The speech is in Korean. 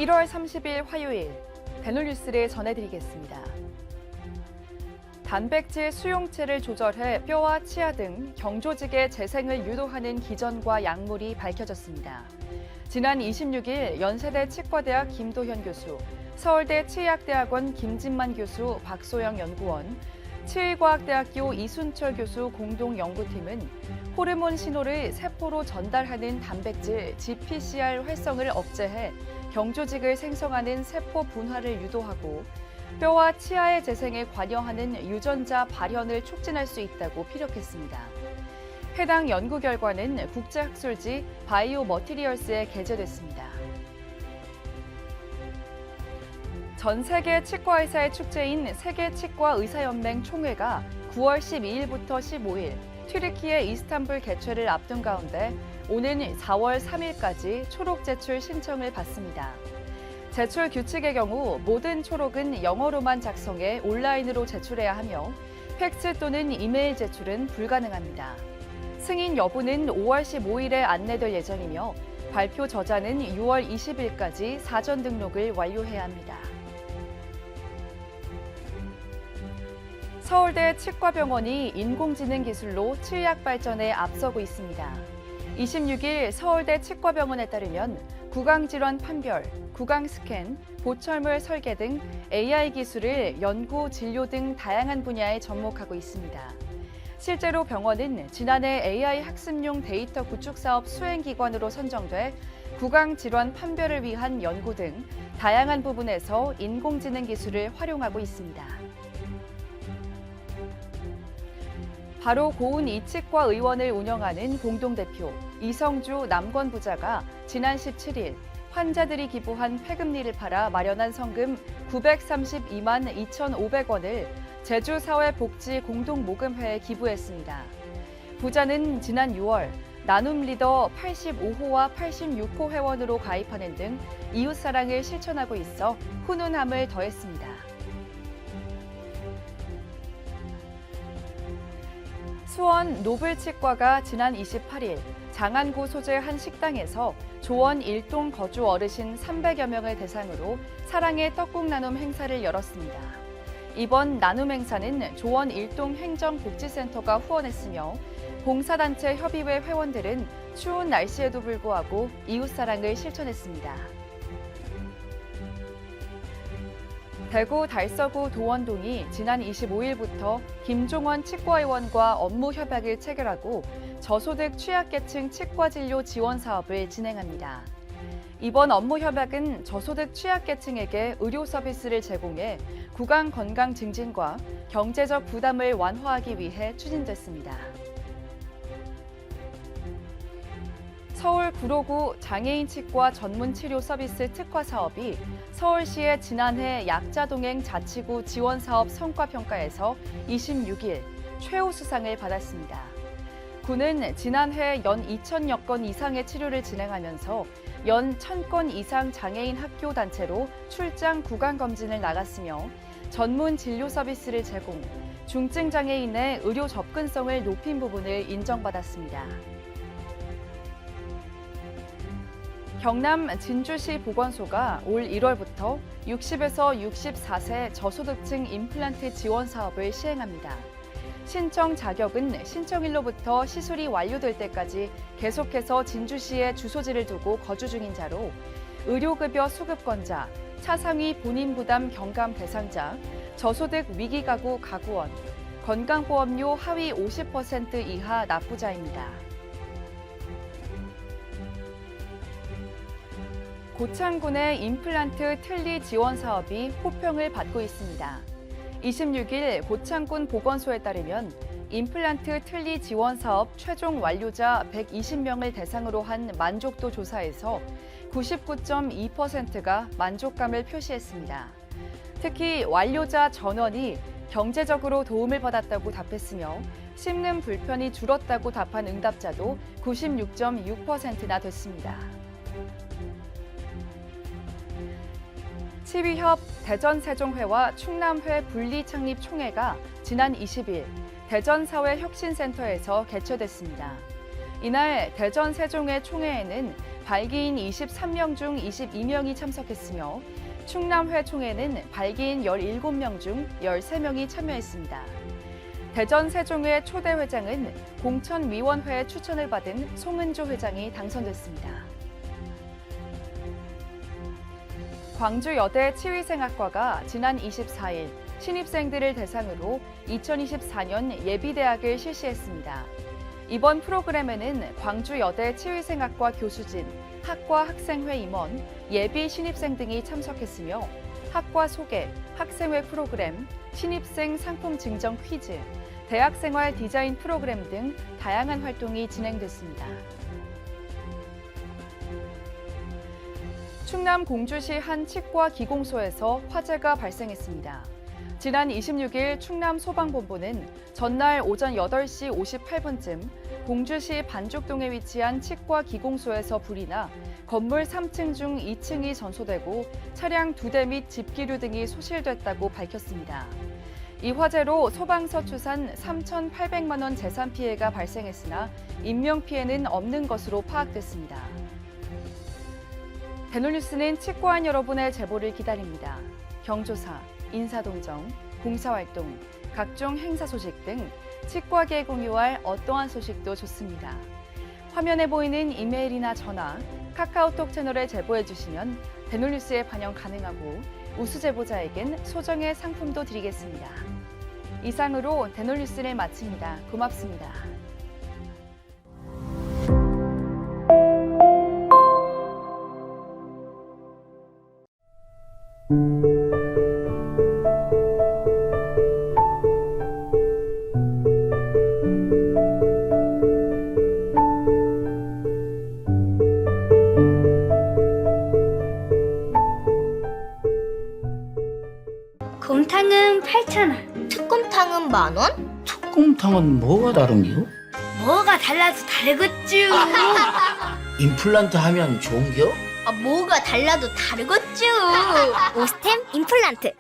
1월 30일 화요일 대놀뉴스를 전해드리겠습니다. 단백질 수용체를 조절해 뼈와 치아 등 경조직의 재생을 유도하는 기전과 약물이 밝혀졌습니다. 지난 26일 연세대 치과대학 김도현 교수, 서울대 치의학대학원 김진만 교수, 박소영 연구원, 치의과학대학교 이순철 교수 공동 연구팀은 호르몬 신호를 세포로 전달하는 단백질 GPCR 활성을 억제해 경조직을 생성하는 세포 분화를 유도하고 뼈와 치아의 재생에 관여하는 유전자 발현을 촉진할 수 있다고 피력했습니다. 해당 연구 결과는 국제학술지 바이오 머티리얼스에 게재됐습니다. 전 세계 치과의사의 축제인 세계치과의사연맹 총회가 9월 12일부터 15일 튀르키예 이스탄불 개최를 앞둔 가운데 오는 4월 3일까지 초록 제출 신청을 받습니다. 제출 규칙의 경우 모든 초록은 영어로만 작성해 온라인으로 제출해야 하며 팩스 또는 이메일 제출은 불가능합니다. 승인 여부는 5월 15일에 안내될 예정이며 발표 저자는 6월 20일까지 사전 등록을 완료해야 합니다. 서울대 치과병원이 인공지능 기술로 치의학 발전에 앞서고 있습니다. 26일 서울대 치과병원에 따르면 구강질환 판별, 구강 스캔, 보철물 설계 등 AI 기술을 연구, 진료 등 다양한 분야에 접목하고 있습니다. 실제로 병원은 지난해 AI 학습용 데이터 구축 사업 수행기관으로 선정돼 구강질환 판별을 위한 연구 등 다양한 부분에서 인공지능 기술을 활용하고 있습니다. 바로 고은 이치과 의원을 운영하는 공동대표 이성주 남권 부자가 지난 17일 환자들이 기부한 폐금리를 팔아 마련한 성금 932만 2,500원을 제주사회복지공동모금회에 기부했습니다. 부자는 지난 6월 나눔 리더 85호와 86호 회원으로 가입하는 등 이웃사랑을 실천하고 있어 훈훈함을 더했습니다. 수원 노블치과가 지난 28일 장안구 소재 한 식당에서 조원 일동 거주 어르신 300여 명을 대상으로 사랑의 떡국 나눔 행사를 열었습니다. 이번 나눔 행사는 조원 일동 행정복지센터가 후원했으며 봉사단체 협의회 회원들은 추운 날씨에도 불구하고 이웃사랑을 실천했습니다. 대구 달서구 도원동이 지난 25일부터 김종원 치과의원과 업무 협약을 체결하고 저소득 취약계층 치과진료 지원 사업을 진행합니다. 이번 업무 협약은 저소득 취약계층에게 의료 서비스를 제공해 구강 건강 증진과 경제적 부담을 완화하기 위해 추진됐습니다. 서울 구로구 장애인 치과 전문 치료 서비스 특화 사업이 서울시의 지난해 약자동행 자치구 지원 사업 성과 평가에서 26일 최우수상을 받았습니다. 구는 지난해 연 2,000여 건 이상의 치료를 진행하면서 연 1,000건 이상 장애인 학교 단체로 출장 구강 검진을 나갔으며 전문 진료 서비스를 제공, 중증 장애인의 의료 접근성을 높인 부분을 인정받았습니다. 경남 진주시 보건소가 올 1월부터 60에서 64세 저소득층 임플란트 지원 사업을 시행합니다. 신청 자격은 신청일로부터 시술이 완료될 때까지 계속해서 진주시에 주소지를 두고 거주 중인 자로 의료급여 수급권자, 차상위 본인 부담 경감 대상자, 저소득 위기가구 가구원, 건강보험료 하위 50% 이하 납부자입니다. 고창군의 임플란트 틀니 지원 사업이 호평을 받고 있습니다. 26일 고창군 보건소에 따르면 임플란트 틀니 지원 사업 최종 완료자 120명을 대상으로 한 만족도 조사에서 99.2%가 만족감을 표시했습니다. 특히 완료자 전원이 경제적으로 도움을 받았다고 답했으며 씹는 불편이 줄었다고 답한 응답자도 96.6%나 됐습니다. 치위협 대전세종회와 충남회 분리창립 총회가 지난 20일 대전사회혁신센터에서 개최됐습니다. 이날 대전세종회 총회에는 발기인 23명 중 22명이 참석했으며 충남회 총회는 발기인 17명 중 13명이 참여했습니다. 대전 세종회 초대 회장은 공천위원회 추천을 받은 송은조 회장이 당선됐습니다. 광주여대 치위생학과가 지난 24일 신입생들을 대상으로 2024년 예비대학을 실시했습니다. 이번 프로그램에는 광주여대 치위생학과 교수진, 학과 학생회 임원, 예비 신입생 등이 참석했으며 학과 소개, 학생회 프로그램, 신입생 상품 증정 퀴즈, 대학생활 디자인 프로그램 등 다양한 활동이 진행됐습니다. 충남 공주시 한 치과 기공소에서 화재가 발생했습니다. 지난 26일 충남 소방본부는 전날 오전 8시 58분쯤 공주시 반죽동에 위치한 치과 기공소에서 불이 나 건물 3층 중 2층이 전소되고 차량 2대 및 집기류 등이 소실됐다고 밝혔습니다. 이 화재로 소방서 추산 3,800만 원 재산 피해가 발생했으나 인명 피해는 없는 것으로 파악됐습니다. 대놀뉴스는 치과인 여러분의 제보를 기다립니다. 경조사, 인사동정, 봉사활동, 각종 행사 소식 등 치과계에 공유할 어떠한 소식도 좋습니다. 화면에 보이는 이메일이나 전화, 카카오톡 채널에 제보해 주시면 대놀뉴스에 반영 가능하고 우수 제보자에겐 소정의 상품도 드리겠습니다. 이상으로 대놀뉴스를 마칩니다. 고맙습니다. 곰탕은 8,000원. 특곰탕은 10,000원? 특곰탕은 뭐가 다른겨? 뭐가 달라서 다르겠쥬. 임플란트 하면 좋은겨? 뭐가 달라도 다르겠죠. 오스템 임플란트